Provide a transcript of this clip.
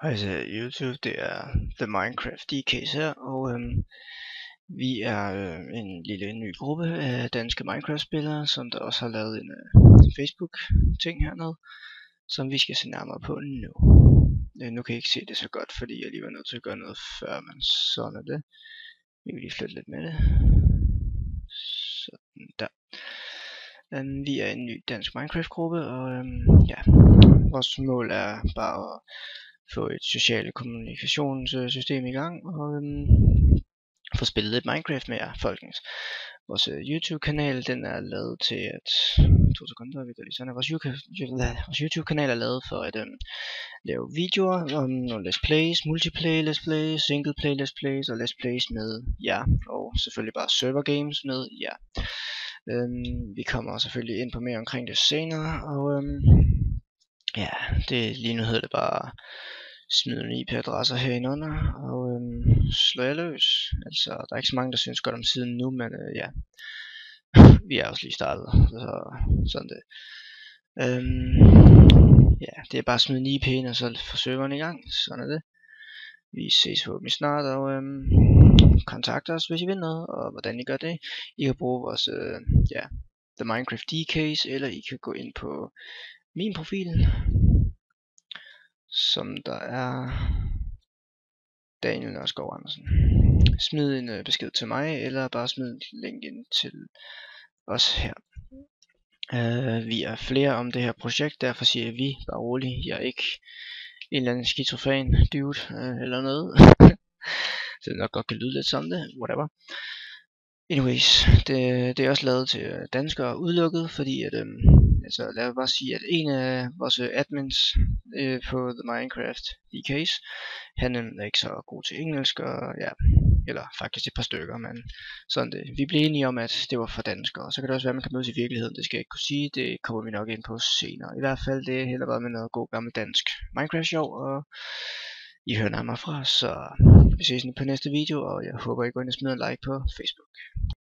Hej til YouTube, det er The Minecraft DK's her, og vi er en lille ny gruppe af danske Minecraft-spillere, som der også har lavet en Facebook-ting hernede, som vi skal se nærmere på nu. Nu kan I ikke se det så godt, fordi jeg lige var nødt til at gøre noget før, men sådan er det. Vi vil lige flytte lidt med det. Sådan der. Vi er en ny dansk Minecraft-gruppe, og ja, vores mål er bare at få et socialt kommunikationssystem i gang, og få spillet lidt Minecraft med jer, folkens. Vores YouTube-kanal, den er lavet til at... 2 sekunder, vi gør lige sådan. Vores YouTube-kanal er lavet for at lave videoer om nogle let's plays, multiplayer let's plays, single play let's plays og let's plays med jer, og selvfølgelig bare server games med jer. Vi kommer selvfølgelig ind på mere omkring det senere, og ja, lige nu hedder det bare smid nogle IP-adresser herinde under, og slå jer løs. Altså, der er ikke så mange, der synes godt om siden nu, men ja, vi er også lige startet, så sådan det. Ja, det er bare at smide en IP ind, og så få serveren i gang, sådan er det. Vi ses forhåbentlig snart, og kontakt os, hvis I vil noget, og hvordan I gør det. I kan bruge vores, ja, The Minecraft DK's, eller I kan gå ind på min profil, som der er Daniel Nørskov Andersen. Smid en besked til mig, eller bare smid en link ind til os her. Vi er flere om det her projekt, derfor siger vi, bare rolig, jeg er ikke en eller anden skizofren dude, eller noget. Så det nok godt kan lyde lidt som det, whatever. Anyways, det er også lavet til danskere udelukket, fordi at, altså lad mig bare sige, at en af vores admins på The Minecraft DK's, han er ikke så god til engelsk, og ja, eller faktisk et par stykker, men sådan det. Vi blev enige om, at det var for danskere, så kan det også være, at man kan mødes i virkeligheden, det skal jeg ikke kunne sige, det kommer vi nok ind på senere. I hvert fald, det er heller bare med noget god gammel dansk Minecraft-sjov, og I hører nærmere fra, så vi ses på næste video, og jeg håber I går ind og smider en like på Facebook.